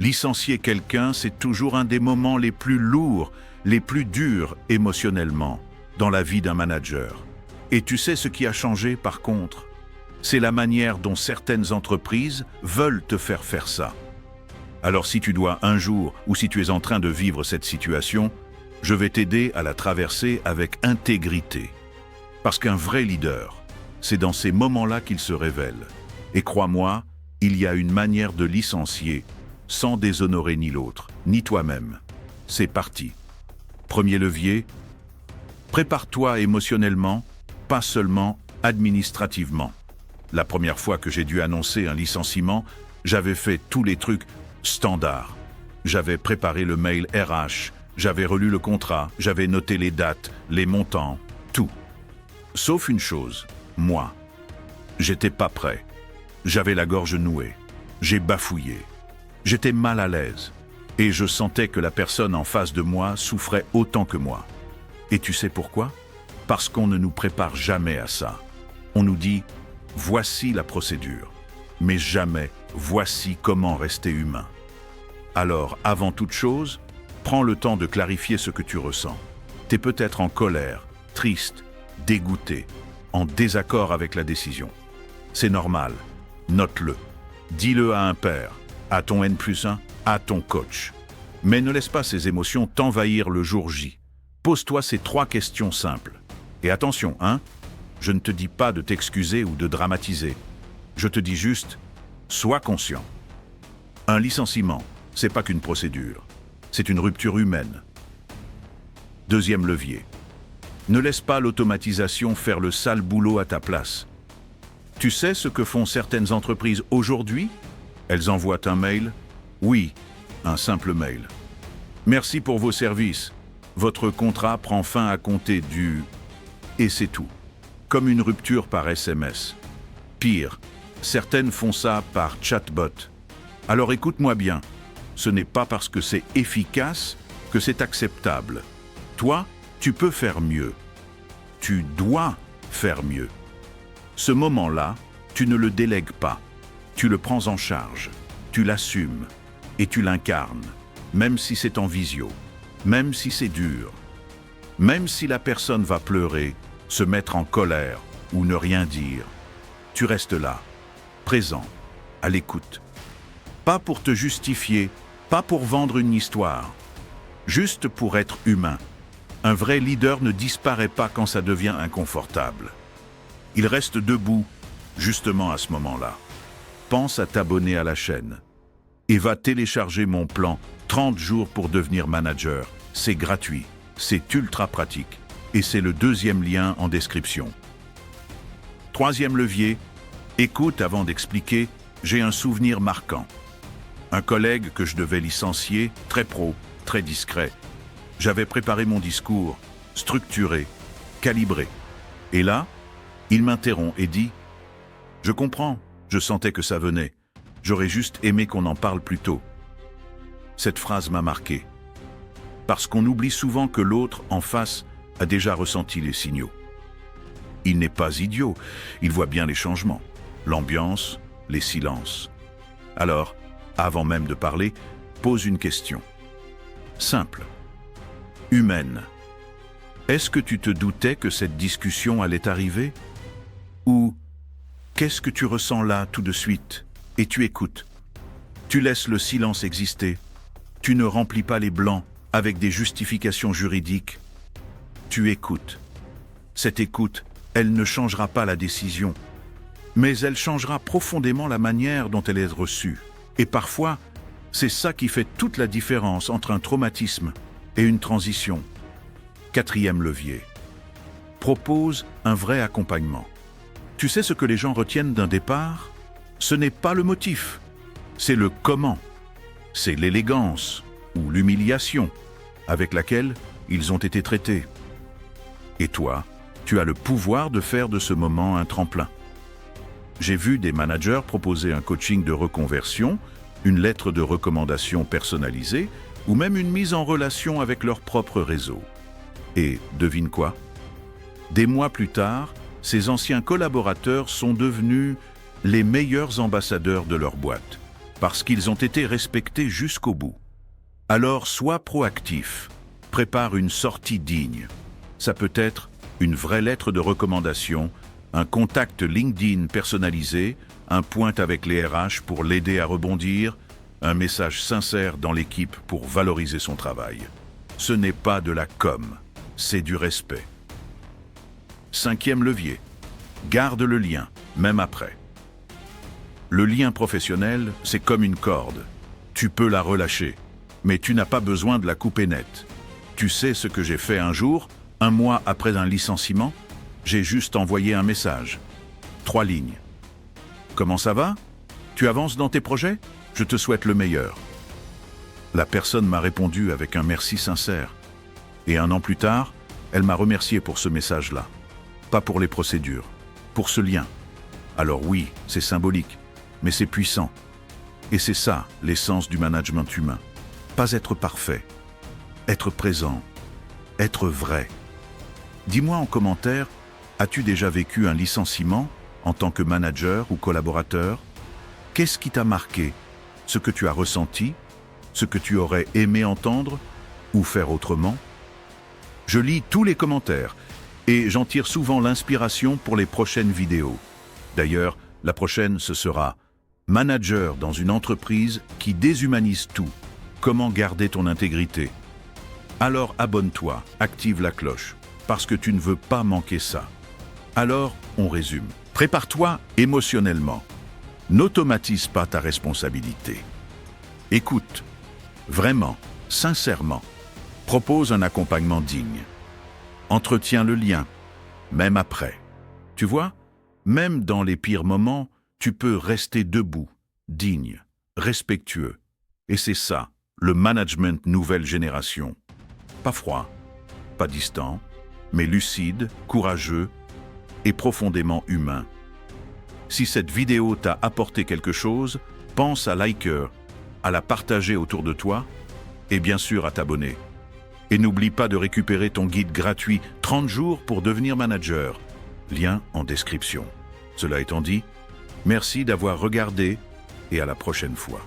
Licencier quelqu'un, c'est toujours un des moments les plus lourds, les plus durs émotionnellement, dans la vie d'un manager. Et tu sais ce qui a changé par contre? C'est la manière dont certaines entreprises veulent te faire ça. Alors si tu dois un jour, ou si tu es en train de vivre cette situation, je vais t'aider à la traverser avec intégrité. Parce qu'un vrai leader, c'est dans ces moments-là qu'il se révèle. Et crois-moi, il y a une manière de licencier sans déshonorer ni l'autre, ni toi-même. C'est parti. Premier levier, prépare-toi émotionnellement, pas seulement administrativement. La première fois que j'ai dû annoncer un licenciement, j'avais fait tous les trucs standards. J'avais préparé le mail RH, j'avais relu le contrat, j'avais noté les dates, les montants, tout. Sauf une chose, moi. J'étais pas prêt. J'avais la gorge nouée. J'ai bafouillé. J'étais mal à l'aise. Et je sentais que la personne en face de moi souffrait autant que moi. Et tu sais pourquoi? Parce qu'on ne nous prépare jamais à ça. On nous dit « voici la procédure », mais jamais « voici comment rester humain ». Alors, avant toute chose, prends le temps de clarifier ce que tu ressens. T'es peut-être en colère, triste, dégoûté, en désaccord avec la décision. C'est normal, note-le. Dis-le à un père, à ton N+1, à ton coach. Mais ne laisse pas ces émotions t'envahir le jour J. Pose-toi ces 3 questions simples. Et attention, je ne te dis pas de t'excuser ou de dramatiser. Je te dis juste, sois conscient. Un licenciement, c'est pas qu'une procédure. C'est une rupture humaine. Deuxième levier. Ne laisse pas l'automatisation faire le sale boulot à ta place. Tu sais ce que font certaines entreprises aujourd'hui? Elles envoient un mail? Oui, un simple mail. Merci pour vos services. Votre contrat prend fin à compter du... Et c'est tout. Comme une rupture par SMS. Pire, certaines font ça par chatbot. Alors écoute-moi bien. Ce n'est pas parce que c'est efficace que c'est acceptable. Toi, tu peux faire mieux. Tu dois faire mieux. Ce moment-là, tu ne le délègues pas. Tu le prends en charge, tu l'assumes et tu l'incarnes, même si c'est en visio, même si c'est dur, même si la personne va pleurer, se mettre en colère ou ne rien dire. Tu restes là, présent, à l'écoute. Pas pour te justifier, pas pour vendre une histoire, juste pour être humain. Un vrai leader ne disparaît pas quand ça devient inconfortable. Il reste debout, justement à ce moment-là. Pense à t'abonner à la chaîne. Et va télécharger mon plan 30 jours pour devenir manager. C'est gratuit, c'est ultra pratique. Et c'est le 2e lien en description. 3e levier, écoute avant d'expliquer, j'ai un souvenir marquant. Un collègue que je devais licencier, très pro, très discret. J'avais préparé mon discours, structuré, calibré. Et là, il m'interrompt et dit « Je comprends, je sentais que ça venait. J'aurais juste aimé qu'on en parle plus tôt. » Cette phrase m'a marqué. Parce qu'on oublie souvent que l'autre, en face, a déjà ressenti les signaux. Il n'est pas idiot, il voit bien les changements, l'ambiance, les silences. Alors, avant même de parler, pose une question. Simple. Humaine. Est-ce que tu te doutais que cette discussion allait arriver? Ou qu'est-ce que tu ressens là tout de suite? Et tu écoutes. Tu laisses le silence exister. Tu ne remplis pas les blancs avec des justifications juridiques. Tu écoutes. Cette écoute, elle ne changera pas la décision, mais elle changera profondément la manière dont elle est reçue. Et parfois, c'est ça qui fait toute la différence entre un traumatisme et une transition. 4e levier. Propose un vrai accompagnement. Tu sais ce que les gens retiennent d'un départ? Ce n'est pas le motif, c'est le comment. C'est l'élégance ou l'humiliation avec laquelle ils ont été traités. Et toi, tu as le pouvoir de faire de ce moment un tremplin. J'ai vu des managers proposer un coaching de reconversion, une lettre de recommandation personnalisée ou même une mise en relation avec leur propre réseau. Et devine quoi? Des mois plus tard, ces anciens collaborateurs sont devenus les meilleurs ambassadeurs de leur boîte. parce qu'ils ont été respectés jusqu'au bout. Alors sois proactif, prépare une sortie digne. Ça peut être une vraie lettre de recommandation, un contact LinkedIn personnalisé, un point avec les RH pour l'aider à rebondir, un message sincère dans l'équipe pour valoriser son travail. Ce n'est pas de la com, c'est du respect. 5e levier, garde le lien, même après. Le lien professionnel, c'est comme une corde. Tu peux la relâcher, mais tu n'as pas besoin de la couper net. Tu sais ce que j'ai fait un jour, un mois après un licenciement? J'ai juste envoyé un message. 3 lignes. Comment ça va? Tu avances dans tes projets? Je te souhaite le meilleur. La personne m'a répondu avec un merci sincère. Et 1 an plus tard, elle m'a remercié pour ce message-là. Pas pour les procédures, pour ce lien. Alors oui, c'est symbolique, mais c'est puissant. Et c'est ça, l'essence du management humain. Pas être parfait, être présent, être vrai. Dis-moi en commentaire, as-tu déjà vécu un licenciement en tant que manager ou collaborateur? Qu'est-ce qui t'a marqué? Ce que tu as ressenti? Ce que tu aurais aimé entendre? Ou faire autrement? Je lis tous les commentaires et j'en tire souvent l'inspiration pour les prochaines vidéos. D'ailleurs, la prochaine, ce sera « Manager dans une entreprise qui déshumanise tout. Comment garder ton intégrité ?» Alors abonne-toi, active la cloche, parce que tu ne veux pas manquer ça. Alors, on résume. Prépare-toi émotionnellement. N'automatise pas ta responsabilité. Écoute, vraiment, sincèrement. Propose un accompagnement digne. Entretiens le lien, même après. Tu vois, même dans les pires moments, tu peux rester debout, digne, respectueux. Et c'est ça, le management nouvelle génération. Pas froid, pas distant, mais lucide, courageux et profondément humain. Si cette vidéo t'a apporté quelque chose, pense à liker, à la partager autour de toi et bien sûr à t'abonner. Et n'oublie pas de récupérer ton guide gratuit 30 jours pour devenir manager. Lien en description. Cela étant dit, merci d'avoir regardé et à la prochaine fois.